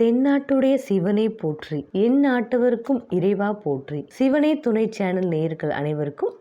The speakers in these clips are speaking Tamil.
தென்னாட்டுடைய சிவனை போற்றி, என் நாட்டவருக்கும் இறைவா போற்றி. சிவனே துணை சேனல் நேயர்கள் அனைவருக்கும்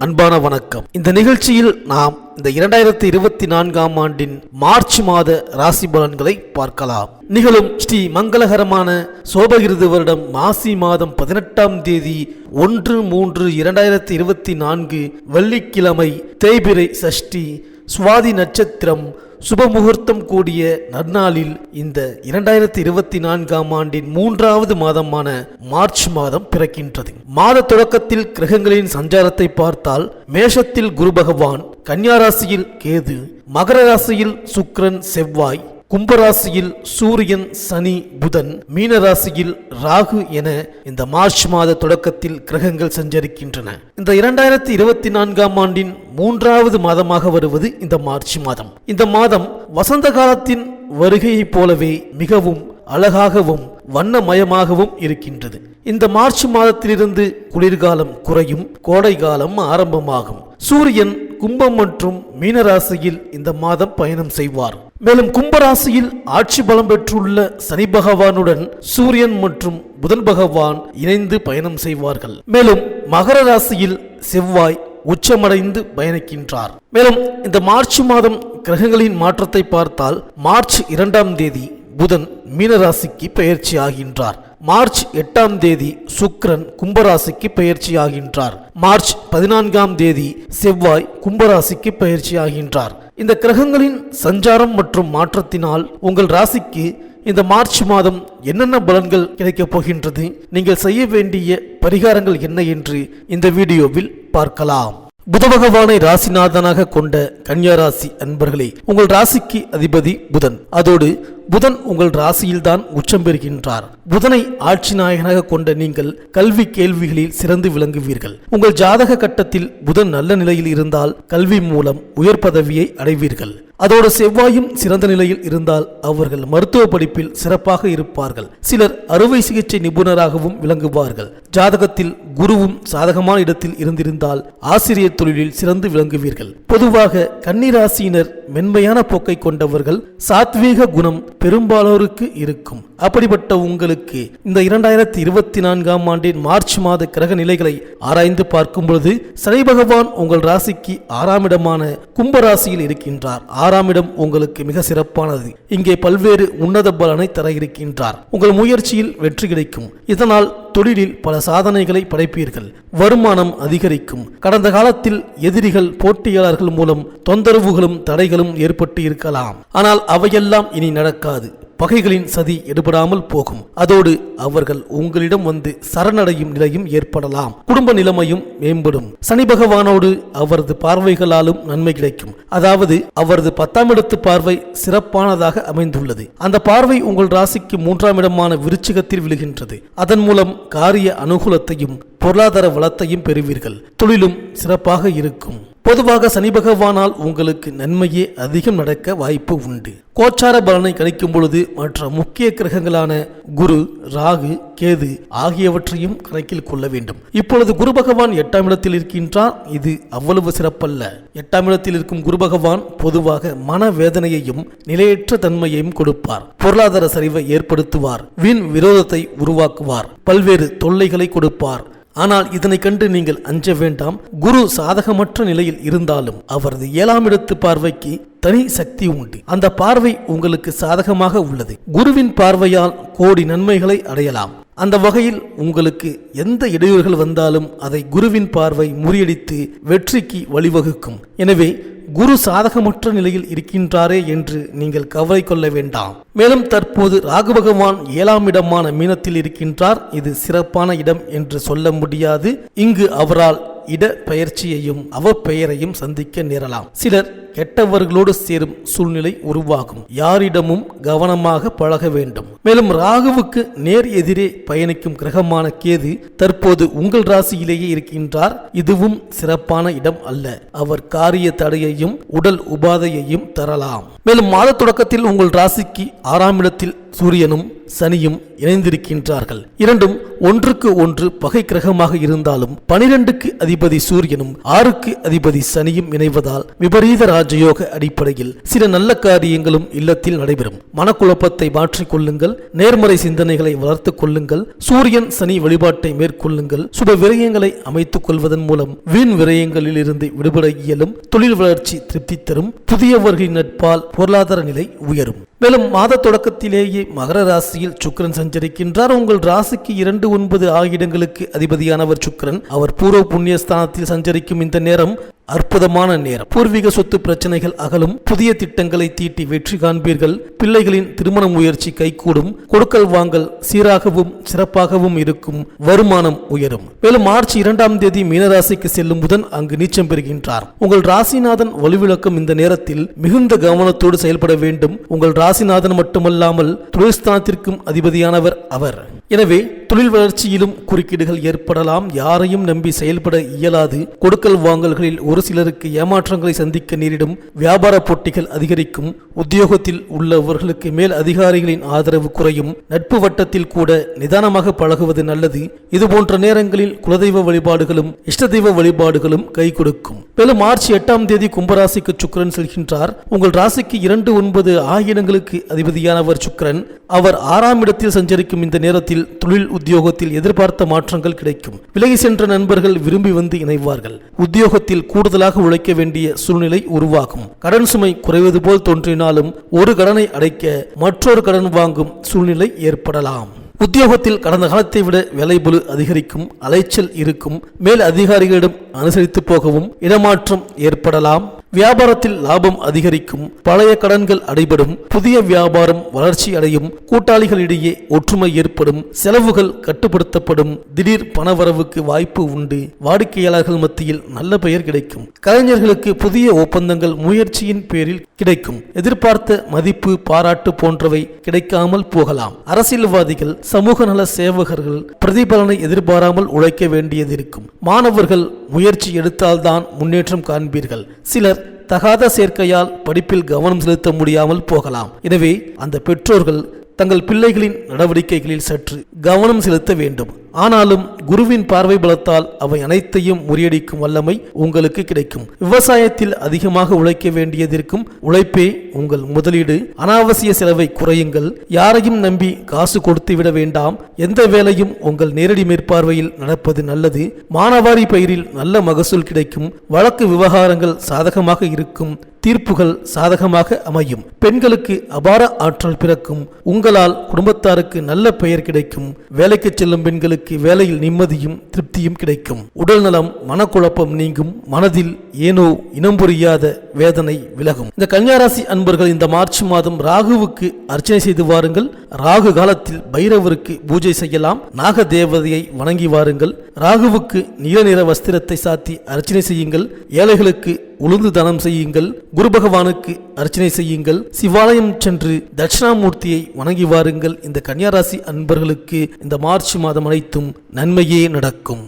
அன்பான வணக்கம். இந்த நிகழ்ச்சியில் நாம் இந்த 2024ஆம் ஆண்டின் மார்ச் மாத ராசி பலன்களை பார்க்கலாம். நிகழும் ஸ்ரீ மங்களகரமான சோபகிருது வருடம் மாசி மாதம் 18ஆம் தேதி 1/3/2024 வெள்ளிக்கிழமை, தேய்பிறை சஷ்டி, சுவாதி நட்சத்திரம், சுபமுகூர்த்தம் கூடிய நன்னாளில் இந்த 2024ஆம் ஆண்டின் 3வது மாதமான மார்ச் மாதம் பிறக்கின்றது. மாத தொடக்கத்தில் கிரகங்களின் சஞ்சாரத்தை பார்த்தால், மேஷத்தில் குரு பகவான், கன்னியா ராசியில் கேது, மகர ராசியில் சுக்கிரன் செவ்வாய், கும்பராசியில் சூரியன் சனி புதன், மீன ராசியில் ராகு என இந்த மார்ச் மாத தொடக்கத்தில் கிரகங்கள் சஞ்சரிக்கின்றன. இந்த 2024ஆம் ஆண்டின் 3வது மாதமாக வருவது இந்த மார்ச் மாதம். இந்த மாதம் வசந்த காலத்தின் வருகையைப் போலவே மிகவும் அழகாகவும் வண்ணமயமாகவும் இருக்கின்றது. இந்த மார்ச் மாதத்திலிருந்து குளிர்காலம் குறையும், கோடை காலம் ஆரம்பமாகும். சூரியன் கும்பம் மற்றும் மீனராசியில் இந்த மாதம் பயணம் செய்வார். மேலும் கும்பராசியில் ஆட்சி பலம் பெற்றுள்ள சனி பகவானுடன் சூரியன் மற்றும் புதன் பகவான் இணைந்து பயணம் செய்வார்கள். மேலும் மகர ராசியில் செவ்வாய் உச்சமடைந்து பயணிக்கின்றார். மேலும் இந்த மார்ச் மாதம் கிரகங்களின் மாற்றத்தை பார்த்தால், மார்ச் 2ஆம் தேதி புதன் மீனராசிக்கு பெயர்ச்சி ஆகின்றார். மார்ச் 8ஆம் தேதி சுக்கிரன் கும்பராசிக்கு பெயர்ச்சி ஆகின்றார். மார்ச் 14ஆம் தேதி செவ்வாய் கும்பராசிக்கு பெயர்ச்சி ஆகின்றார். இந்த கிரகங்களின் சஞ்சாரம் மற்றும் மாற்றத்தினால் உங்கள் ராசிக்கு இந்த மார்ச் மாதம் என்னென்ன பலன்கள் கிடைக்கப் போகின்றது, நீங்கள் செய்ய வேண்டிய பரிகாரங்கள் என்ன என்று இந்த வீடியோவில் பார்க்கலாம். புத பகவானை ராசிநாதனாக கொண்ட கன்னியா ராசி அன்பர்களே, உங்கள் ராசிக்கு அதிபதி புதன். அதோடு புதன் உங்கள் ராசியில்தான் உச்சம் பெறுகின்றார். புதனை ஆட்சி நாயகனாக கொண்ட நீங்கள் கல்வி கேள்விகளில் சிறந்து விளங்குவீர்கள். உங்கள் ஜாதக கட்டத்தில் புதன் நல்ல நிலையில் இருந்தால் கல்வி மூலம் உயர் பதவியை அடைவீர்கள். அதோடு செவ்வாயும் சிறந்த நிலையில் இருந்தால் அவர்கள் மருத்துவ படிப்பில் சிறப்பாக இருப்பார்கள். சிலர் அறுவை சிகிச்சை நிபுணராகவும் விளங்குவார்கள். ஜாதகத்தில் குருவும் சாதகமான இடத்தில் இருந்திருந்தால் ஆசிரியர் தொழிலில் சிறந்து விளங்குவீர்கள். பொதுவாக கன்னிராசியினர் மென்மையான போக்கை கொண்டவர்கள். சாத்வீக குணம் பெரும்பாலோருக்கு இருக்கும். அப்படிப்பட்ட உங்களுக்கு இந்த 2024ஆம் ஆண்டின் மார்ச் மாத கிரக நிலைகளை ஆராய்ந்து பார்க்கும் பொழுது, சனி பகவான் உங்கள் ராசிக்கு 6ஆம் இடமான கும்பராசியில் இருக்கின்றார். 6ஆம் இடம் உங்களுக்கு மிக சிறப்பானது. இங்கே பல்வேறு உன்னத பலனை தர இருக்கின்றார். உங்கள் முயற்சியில் வெற்றி கிடைக்கும். இதனால் தொழிலில் பல சாதனைகளை படைப்பீர்கள். வருமானம் அதிகரிக்கும். கடந்த காலத்தில் எதிரிகள், போட்டியாளர்கள் மூலம் தொந்தரவுகளும் தடைகளும் ஏற்பட்டு இருக்கலாம். ஆனால் அவையெல்லாம் இனி நடக்காது. பகைகளின் சதி எடுபடாமல் போகும். அதோடு அவர்கள் உங்களிடம் வந்து சரணடையும் நிலையும் ஏற்படலாம். குடும்ப நிலைமையும் மேம்படும். சனி பகவானோடு அவரது பார்வைகளாலும் நன்மை கிடைக்கும். அதாவது அவரது 10ஆம் இடத்து பார்வை சிறப்பானதாக அமைந்துள்ளது. அந்த பார்வை உங்கள் ராசிக்கு 3ஆம் இடமான விருச்சிகத்தில் விழுகின்றது. அதன் மூலம் காரிய அனுகூலத்தையும் பொருளாதார வளத்தையும் பெறுவீர்கள். தொழிலும் சிறப்பாக இருக்கும். பொதுவாக சனி பகவானால் உங்களுக்கு நன்மையே அதிகம் நடக்க வாய்ப்பு உண்டு. கோச்சார பலனை கணிக்கும் பொழுது மற்ற முக்கிய கிரகங்களான குரு, ராகு, கேது ஆகியவற்றையும் கணக்கில் கொள்ள வேண்டும். இப்பொழுது குரு பகவான் 8ஆம் இடத்தில் இருக்கின்றார். இது அவ்வளவு சிறப்பல்ல. 8ஆம் இடத்தில் இருக்கும் குரு பகவான் பொதுவாக மனவேதனையையும் நிலையற்ற தன்மையையும் கொடுப்பார். பொருளாதார சரிவை ஏற்படுத்துவார். வீண் விரோதத்தை உருவாக்குவார். பல்வேறு தொல்லைகளை கொடுப்பார். ஆனால் இதனை கண்டு நீங்கள் அஞ்ச வேண்டாம். குரு சாதகமற்ற நிலையில் இருந்தாலும் அவரது 7ஆம் இடத்து பார்வைக்கு தனி சக்தி உண்டு. அந்த பார்வை உங்களுக்கு சாதகமாக உள்ளது. குருவின் பார்வையால் கோடி நன்மைகளை அடையலாம். அந்த வகையில் உங்களுக்கு எந்த இடையூறுகள் வந்தாலும் அதை குருவின் பார்வை முறியடித்து வெற்றிக்கு வழிவகுக்கும். எனவே குரு சாதகமற்ற நிலையில் இருக்கின்றாரே என்று நீங்கள் கவலை கொள்ள வேண்டாம். மேலும் தற்போது ராகு பகவான் 7ஆம் இடமான மீனத்தில் இருக்கின்றார். இது சிறப்பான இடம் என்று சொல்ல முடியாது. இங்கு அவரால் இட பெயர்ச்சியையும் அவப்பெயரையும் சந்திக்க நேரலாம். சிலர் கெட்டவர்களோடு சேரும் சூழ்நிலை உருவாகும். யாரிடமும் கவனமாக பழக வேண்டும். மேலும் ராகுவுக்கு நேர் எதிரே பயணிக்கும் கிரகமான கேது தற்போது உங்கள் ராசியிலேயே இருக்கின்றார். இதுவும் சிறப்பான இடம் அல்ல. அவர் காரிய தடையையும் உடல் உபாதையையும் தரலாம். மேலும் மாத தொடக்கத்தில் உங்கள் ராசிக்கு 6ஆம் இடத்தில் சூரியனும் சனியும் இணைந்திருக்கின்றார்கள். இரண்டும் ஒன்றுக்கு ஒன்று பகை கிரகமாக இருந்தாலும் 12க்கு அதிபதி சூரியனும் 6க்கு அதிபதி சனியும் இணைவதால் விபரீத ராஜயோக அடிப்படையில் சில நல்ல காரியங்களும் இல்லத்தில் நடைபெறும். மனக்குழப்பத்தை மாற்றிக் கொள்ளுங்கள், நேர்மறை சிந்தனைகளை வளர்த்துக் கொள்ளுங்கள், சூரியன் சனி வழிபாட்டை மேற்கொள்ளுங்கள். சுப விரயங்களை அமைத்துக் கொள்வதன் மூலம் வீண் விரயங்களில் இருந்து விடுபட இயலும். தொழில் வளர்ச்சி திருப்தி தரும். புதியவர்களின் நட்பால் பொருளாதார நிலை உயரும். மேலும் மாத தொடக்கத்திலேயே மகர ராசியில் சுக்கிரன் சஞ்சரிக்கின்றார். உங்கள் ராசிக்கு 2, 9 ஆகிய இடங்களுக்கு அதிபதியானவர் சுக்கிரன். அவர் பூர்வ புண்ணிய ஸ்தானத்தில் சஞ்சரிக்கும் இந்த நேரம் அற்புதமான நேரம். பூர்வீக சொத்து பிரச்சனைகள் அகலும். புதிய திட்டங்களை தீட்டி வெற்றி காண்பீர்கள். பிள்ளைகளின் திருமண முயற்சி கைகூடும். கொடுக்கல் வாங்கல் சீராகவும் சிறப்பாகவும் இருக்கும். வருமானம் உயரும். மேலும் மார்ச் 2ஆம் தேதி மீனராசிக்கு செல்லும் புதன் அங்கு நீச்சம் பெறுகின்றார். உங்கள் ராசிநாதன் வலுவிழக்கும் இந்த நேரத்தில் மிகுந்த கவனத்தோடு செயல்பட வேண்டும். உங்கள் ராசிநாதன் மட்டுமல்லாமல் தொழில்ஸ்தானத்திற்கும் அதிபதியானவர் அவர். எனவே தொழில் வளர்ச்சியிலும் குறுக்கீடுகள் ஏற்படலாம். யாரையும் நம்பி செயல்பட இயலாது. கொடுக்கல் வாங்கல்களில் ஒரு சிலருக்கு ஏமாற்றங்களை சந்திக்க நேரிடும். வியாபார போட்டிகள் அதிகரிக்கும். உத்தியோகத்தில் உள்ளவர்களுக்கு மேல் அதிகாரிகளின் ஆதரவு குறையும். நட்பு வட்டத்தில் கூட நிதானமாக பழகுவது நல்லது. இதுபோன்ற நேரங்களில் குலதெய்வ வழிபாடுகளும் இஷ்ட தெய்வ வழிபாடுகளும் கை கொடுக்கும். மேலும் மார்ச் 8ஆம் தேதி கும்பராசிக்கு சுக்கிரன் செல்கின்றார். உங்கள் ராசிக்கு 2, 9 ஆகிய இடங்களுக்கு அதிபதியானவர் சுக்கிரன். அவர் 6ஆம் இடத்தில் சஞ்சரிக்கும் இந்த நேரத்தில் தொழில் உத்தியோகத்தில் எதிர்பார்த்த மாற்றங்கள் கிடைக்கும். விலகி சென்ற நண்பர்கள் விரும்பி வந்து இணைவார்கள். உத்தியோகத்தில் கூடுதலாக உழைக்க வேண்டிய சூழ்நிலை உருவாகும். கடன் சுமை குறைவது போல் தோன்றினாலும் ஒரு கடனை அடைக்க மற்றொரு கடன் வாங்கும் சூழ்நிலை ஏற்படலாம். உத்தியோகத்தில் கடந்த காலத்தை விட வேலைபளு அதிகரிக்கும். அலைச்சல் இருக்கும். மேல் அதிகாரிகளிடம் அனுசரித்து போகவும் இடமாற்றம் ஏற்படலாம். வியாபாரத்தில் லாபம் அதிகரிக்கும். பழைய கடன்கள் அடைபடும். புதிய வியாபாரம் வளர்ச்சி அடையும். கூட்டாளிகளிடையே ஒற்றுமை ஏற்படும். செலவுகள் கட்டுப்படுத்தப்படும். திடீர் பணவரவுக்கு வாய்ப்பு உண்டு. வாடிக்கையாளர்கள் மத்தியில் நல்ல பெயர் கிடைக்கும். கலைஞர்களுக்கு புதிய ஒப்பந்தங்கள் முயற்சியின் பேரில் கிடைக்கும். எதிர்பார்த்த மதிப்பு பாராட்டு போன்றவை கிடைக்காமல் போகலாம். அரசியல்வாதிகள் சமூக நல சேவகர்கள் பிரதிபலனை எதிர்பாராமல் உழைக்க வேண்டியது இருக்கும். மாணவர்கள் முயற்சி எடுத்தால்தான் முன்னேற்றம் காண்பீர்கள். சிலர் தகாத சேர்க்கையால் படிப்பில் கவனம் செலுத்த முடியாமல் போகலாம். எனவே அந்த பெற்றோர்கள் தங்கள் பிள்ளைகளின் நடவடிக்கைகளில் சற்று கவனம் செலுத்த வேண்டும். ஆனாலும் குருவின் பார்வை பலத்தால் அவை அனைத்தையும் முறியடிக்கும் வல்லமை உங்களுக்கு கிடைக்கும். விவசாயத்தில் அதிகமாக உழைக்க வேண்டியதற்கும் உழைப்பே உங்கள் முதலீடு. அனாவசிய செலவை குறையுங்கள். யாரையும் நம்பி காசு கொடுத்து விட வேண்டாம். எந்த வேலையும் உங்கள் நேரடி மேற்பார்வையில் நடப்பது நல்லது. மானாவாரி பயிரில் நல்ல மகசூல் கிடைக்கும். வழக்கு விவகாரங்கள் சாதகமாக இருக்கும். தீர்ப்புகள் சாதகமாக அமையும். பெண்களுக்கு அபார ஆற்றல் பிறக்கும். உங்களால் குடும்பத்தாருக்கு நல்ல பெயர் கிடைக்கும். வேலைக்கு செல்லும் பெண்களுக்கு வேலையில் நிம்மதியும் திருப்தியும் கிடைக்கும். உடல் நலம் மனக்குழப்பம் நீங்கும். மனதில் ஏனோ இனம் புரியாத வேதனை விலகும். இந்த கன்னியாராசி அன்பர்கள் இந்த மார்ச் மாதம் ராகுவுக்கு அர்ச்சனை செய்து வாருங்கள். ராகு காலத்தில் பைரவருக்கு பூஜை செய்யலாம். நாக தேவதையை வணங்கி வாருங்கள். ராகுவுக்கு நீல நிற வஸ்திரத்தை சாத்தி அர்ச்சனை செய்யுங்கள். ஏழைகளுக்கு உளுந்து தானம் செய்யுங்கள். குரு பகவானுக்கு அர்ச்சனை செய்யுங்கள். சிவாலயம் சென்று தட்சிணாமூர்த்தியை வணங்கி வாருங்கள். இந்த கன்னியாராசி அன்பர்களுக்கு இந்த மார்ச் மாதம் அனைத்தும் நன்மையே நடக்கும்.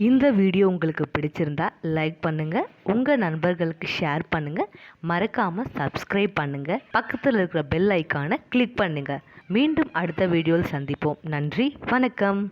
இந்த வீடியோ உங்களுக்கு பிடிச்சிருந்தா லைக் பண்ணுங்க, உங்க நண்பர்களுக்கு ஷேர் பண்ணுங்க, மறக்காம சப்ஸ்கிரைப் பண்ணுங்க, பக்கத்தில் இருக்கிற பெல் ஐக்கானை கிளிக் பண்ணுங்க. மீண்டும் அடுத்த வீடியோவில் சந்திப்போம். நன்றி, வணக்கம்.